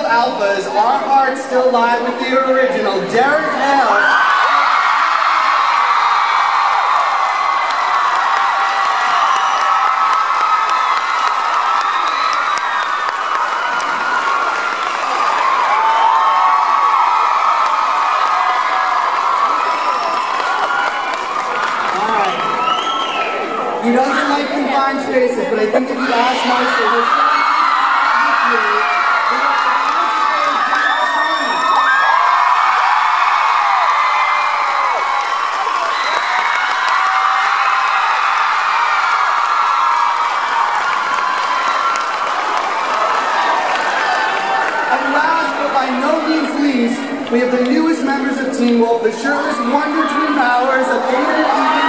alphas, our hearts still lie with the original Derek L. He doesn't like confined spaces, but I think if you ask nicely, he'll say And last but by no means least, we have the newest members of Teen Wolf, the shirtless wonder twin powers of Aiden and Ethan.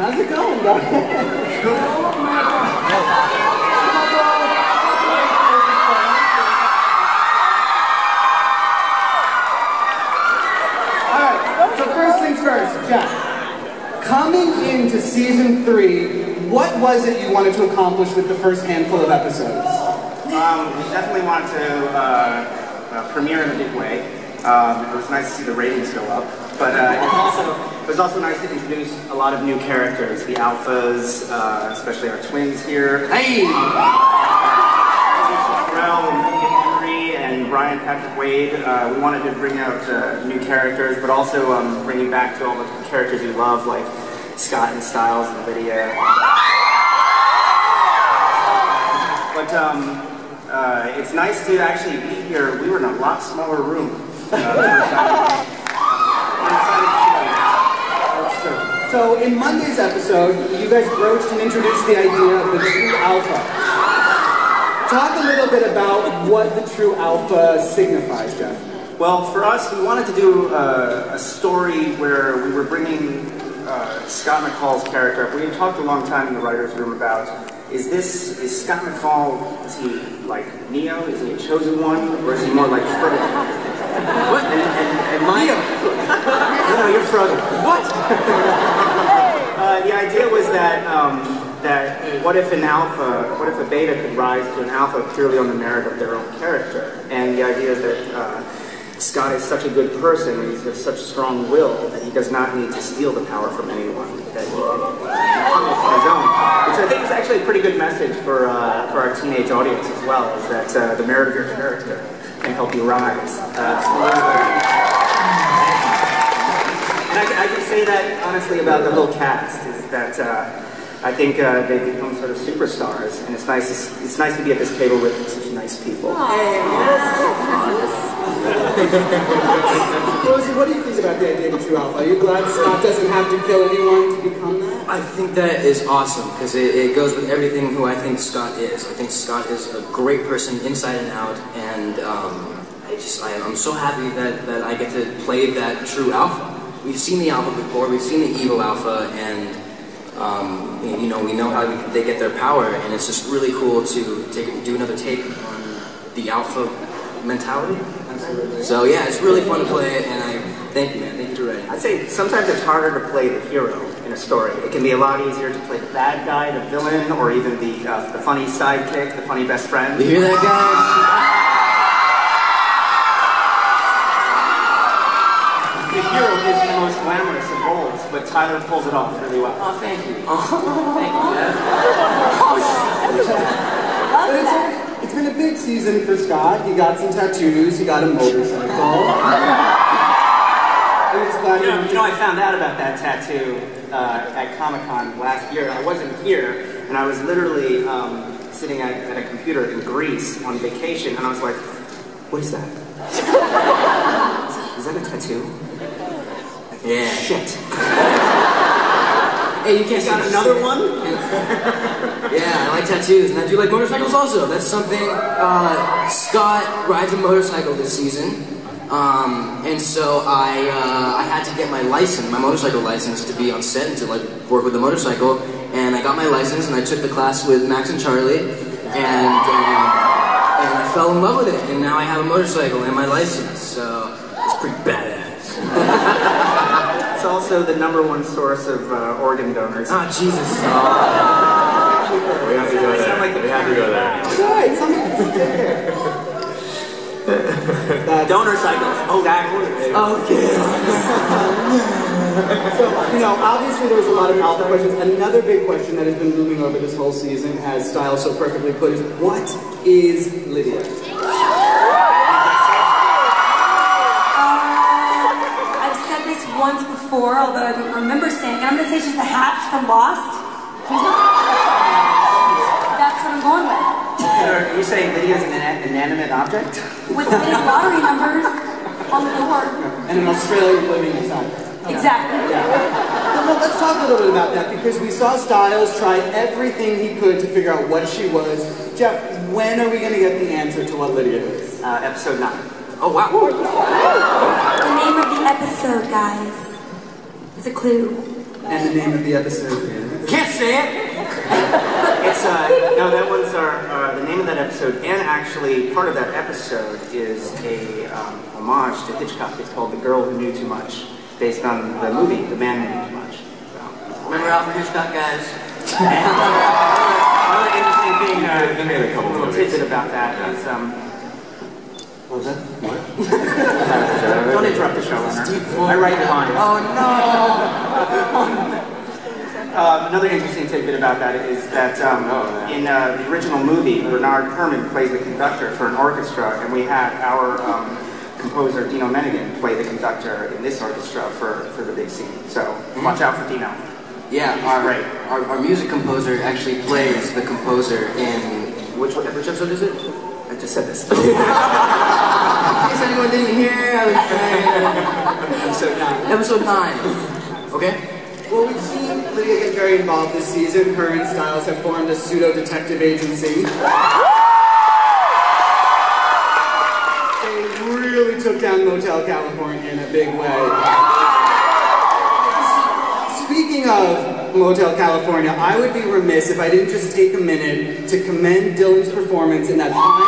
how's it going, guys? Alright, so first things first, Jeff. Coming into season 3, what was it you wanted to accomplish with the first handful of episodes? We definitely wanted to premiere in a big way. It was nice to see the ratings go up, but it was also nice to introduce a lot of new characters, the alphas, especially our twins here. Hey! Terrell and Henry and Brian Patrick Wade. We wanted to bring out new characters, but also bring you back to all the characters you love, like Scott and Styles and Lydia. But it's nice to actually be here. We were in a lot smaller room. So in Monday's episode, you guys broached and introduced the idea of the true alpha. Talk a little bit about what the true alpha signifies, Jeff. Well, for us, we wanted to do a story where we were bringing Scott McCall's character up. We had talked a long time in the writer's room about, is Scott McCall, is he like Neo? Is he a chosen one? Or is he more like Frodo? What? And Neo? No, you're Frodo. What? The idea was that what if a beta could rise to an alpha purely on the merit of their own character? And the idea is that Scott is such a good person, and he has such strong will that he does not need to steal the power from anyone, that he can become it on his own. Which I think is actually a pretty good message for our teenage audience as well, is that the merit of your character can help you rise. And I can say that honestly about the whole cast, is that I think they've become sort of superstars, and it's nice to be at this table with such nice people. Rosie, what do you think about the idea of true alpha? Are you glad Scott doesn't have to kill anyone to become that? I think that is awesome, because it goes with everything who I think Scott is. I think Scott is a great person inside and out, and I'm so happy that I get to play that true alpha. We've seen the alpha before, we've seen the evil alpha, and we know how they get their power, and it's just really cool to do another take on the alpha mentality. Absolutely. So yeah, it's really fun to play, and I thank you, man. Thank you for writing. I'd say sometimes it's harder to play the hero in a story. It can be a lot easier to play the bad guy, the villain, or even the funny sidekick, the funny best friend. You hear that, guys? The hero is the most glamorous of roles, but Tyler pulls it off really well. Oh, thank you. Thank you, But it's been a big season for Scott. He got some tattoos, he got a motorcycle. I found out about that tattoo at Comic-Con last year. I wasn't here, and I was literally sitting at a computer in Greece on vacation, and I was like, what is that? Is that a tattoo? Yeah. Shit. Hey, you can't got another one? Yeah, I like tattoos, and I do like motorcycles also. That's something, Scott rides a motorcycle this season, and so I had to get my license, my motorcycle license, to be on set and to like work with the motorcycle, and I got my license, and I took the class with Max and Charlie, and I fell in love with it, and now I have a motorcycle and my license, so it's pretty badass. It's also the #1 source of organ donors. Ah, Jesus. We have to go there. We have to go there. Good, something's Donor cycles. Oh, that one. Okay. So, you know, obviously there was a lot of alpha questions. Another big question that has been looming over this whole season, as Style so perfectly put, is what is Lydia? I've said this once before, although I don't remember saying it. I'm going to say she's the hatch from Lost. That's what I'm going with. Are you saying Lydia's an inanimate object? With the big lottery numbers on the door. And an Australian living inside. Exactly. Yeah. Well, let's talk a little bit about that, because we saw Styles try everything he could to figure out what she was. Jeff, when are we going to get the answer to what Lydia is? Episode 9. Oh, wow. The name of the episode, guys. It's a clue. And the name of the episode is? Can't say it! It's no, that was the name of that episode, and actually part of that episode is a homage to Hitchcock. It's called "The Girl Who Knew Too Much," based on the movie "The Man Who Knew Too Much." So. Remember Alfred Hitchcock, guys? Another interesting thing, They made a couple little movies. tidbit about that is, What was that? What? don't interrupt the showrunner. I write the lines. Oh, no! Another interesting tidbit about that is that in the original movie, Bernard Herrmann plays the conductor for an orchestra, and we had our composer, Dino Menigan, play the conductor in this orchestra for the big scene. So watch out for Dino. Yeah, our music composer actually plays the composer in... Which episode is it? I just said this. In case anyone didn't hear, I was saying... Episode 9. Okay? Well, we've seen Lydia get very involved this season. Her and Styles have formed a pseudo-detective agency. They really took down Motel California in a big way. Speaking of Motel California, I would be remiss if I didn't just take a minute to commend Dylan's performance in that final...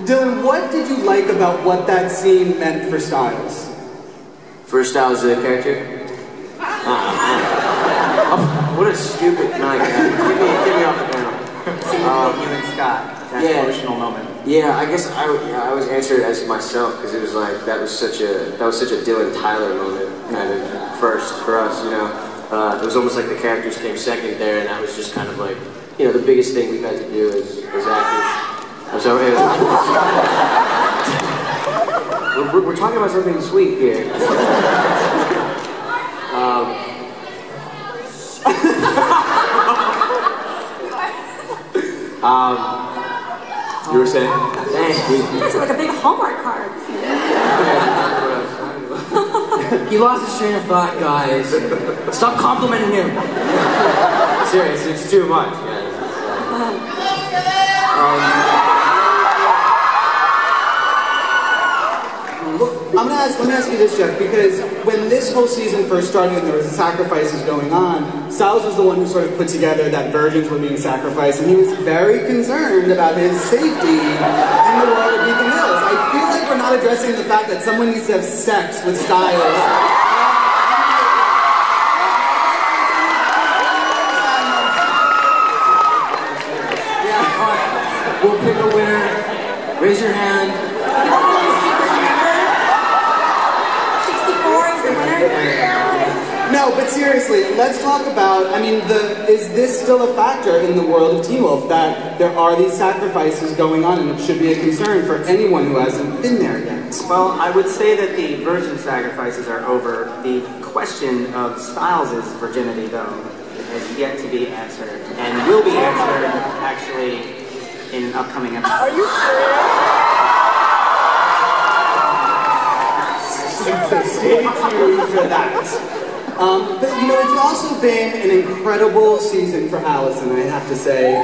Dylan, what did you like about what that scene meant for Styles? For Styles, the character? What a stupid night, man. Get me off the panel. You and Scott, that emotional moment. Yeah, I guess I always answered it as myself, because it was like that was such a Dylan Tyler moment, kind of first for us, you know. It was almost like the characters came second there, and that was just kind of like, you know, the biggest thing we've had to do as actors. I'm sorry. We're talking about something sweet here. You were saying? Thanks. That's like a big Hallmark card. He lost his train of thought, guys. Stop complimenting him. Serious, it's too much. Let me ask you this, Jeff, because when this whole season first started and there was sacrifices going on, Styles was the one who sort of put together that virgins were being sacrificed, and he was very concerned about his safety in the world of Beacon Hills. I feel like we're not addressing the fact that someone needs to have sex with Styles. Yeah, we'll pick a winner. Raise your hand. No, but seriously, let's talk about, I mean, is this still a factor in the world of Teen Wolf, that there are these sacrifices going on, and it should be a concern for anyone who hasn't been there yet? Well, I would say that the virgin sacrifices are over. The question of Styles' virginity, though, has yet to be answered, and will be answered, actually, in an upcoming episode. Are you serious? So stay tuned for that. But you know, it's also been an incredible season for Allison, I have to say. I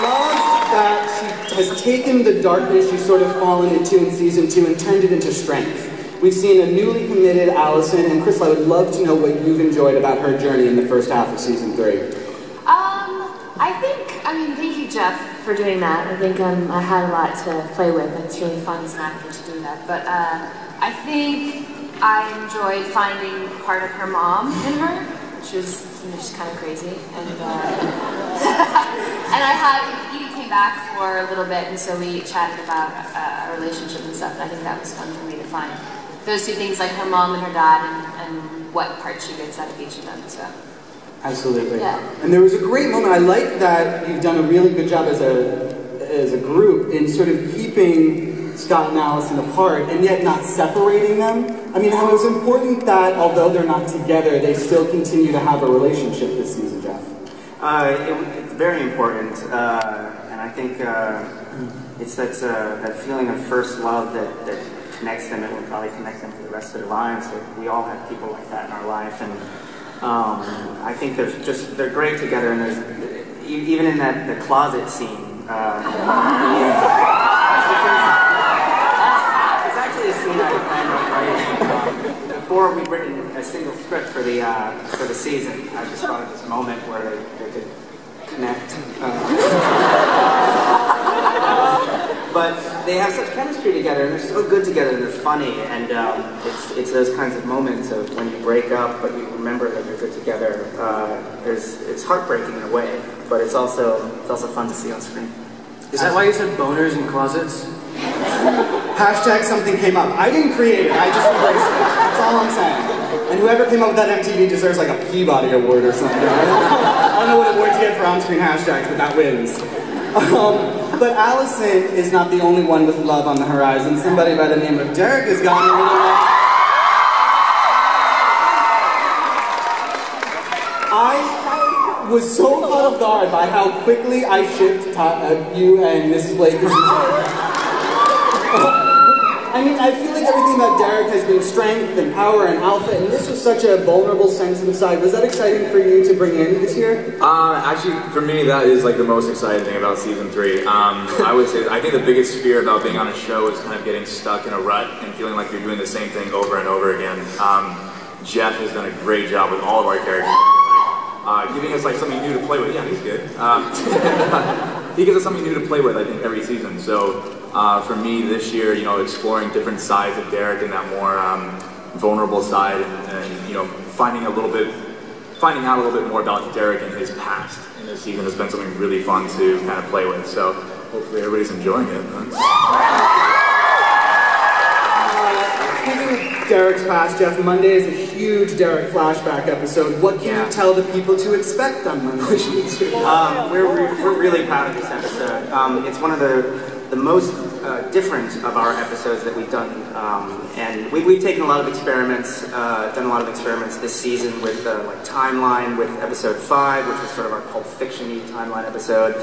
love that she has taken the darkness she's sort of fallen into in season 2 and turned it into strength. We've seen a newly committed Allison, and Crystal, I would love to know what you've enjoyed about her journey in the first half of season 3. Thank you, Jeff, for doing that. I think I had a lot to play with, and it's really fun as an actor to do that. But I think I enjoyed finding part of her mom in her. She was, she's kind of crazy, and and Edie came back for a little bit, and so we chatted about our relationship and stuff. And I think that was fun for me to find those two things, like her mom and her dad, and what part she gets out of each of them. So. Absolutely. Yeah. And there was a great moment. I like that you've done a really good job as a group in sort of keeping Scott and Allison apart and yet not separating them. I mean, how it's important that although they're not together, they still continue to have a relationship this season, Jeff. It's very important, and I think it's that feeling of first love that connects them and will probably connect them for the rest of their lives. We all have people like that in our life, and I think they're great together, and there's even in the closet scene. It's actually a scene I planned on writing before we'd written a single script for the season. I just thought of this moment where they could connect. But they have such chemistry together, and they're so good together, and they're funny, and it's those kinds of moments of when you break up, but you remember that you're good together. It's heartbreaking in a way, but it's also fun to see on screen. Is that why you said boners in closets? Hashtag something came up. I didn't create it, I just embraced it. That's all I'm saying. And whoever came up with that MTV deserves like a Peabody Award or something. I don't know what award to get for on-screen hashtags, but that wins. But Allison is not the only one with love on the horizon. Somebody by the name of Derek has gotten a little I was so caught off guard by how quickly I shipped you and Mrs. Blake. I mean, I feel like everything about Derek has been strength and power and alpha, and this was such a vulnerable, sensitive side. Was that exciting for you to bring in this year? Actually, for me, that is like the most exciting thing about season 3. I would say, I think the biggest fear about being on a show is kind of getting stuck in a rut and feeling like you're doing the same thing over and over again. Jeff has done a great job with all of our characters. Giving us like something new to play with. Yeah, he's good. He gives us something new to play with, I think, every season. So for me this year, exploring different sides of Derek and that more vulnerable side, and finding out a little bit more about Derek and his past in this season has been something really fun to kind of play with. So hopefully everybody's enjoying it. Speaking of Derek's past, Jeff, Monday is a huge Derek flashback episode. What can you tell the people to expect on Monday? We're really proud of this episode. It's one of the most different of our episodes that we've done, and we've taken a lot of experiments, done a lot of experiments this season with like timeline, with episode 5, which was sort of our Pulp Fiction-y timeline episode,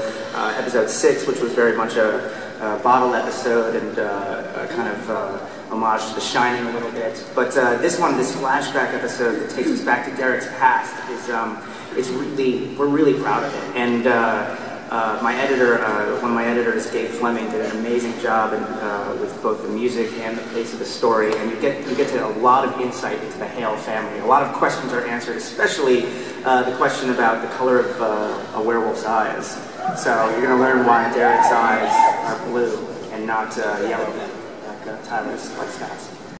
episode 6, which was very much a bottle episode and kind of homage to The Shining a little bit. But this flashback episode that takes us back to Derek's past is we're really proud of it. And my editor, one of my editors, Dave Fleming, did an amazing job with both the music and the pace of the story. And you get to a lot of insight into the Hale family. A lot of questions are answered, especially the question about the color of a werewolf's eyes. So you're going to learn why Derek's eyes are blue and not yellow. Tyler's like Scott's.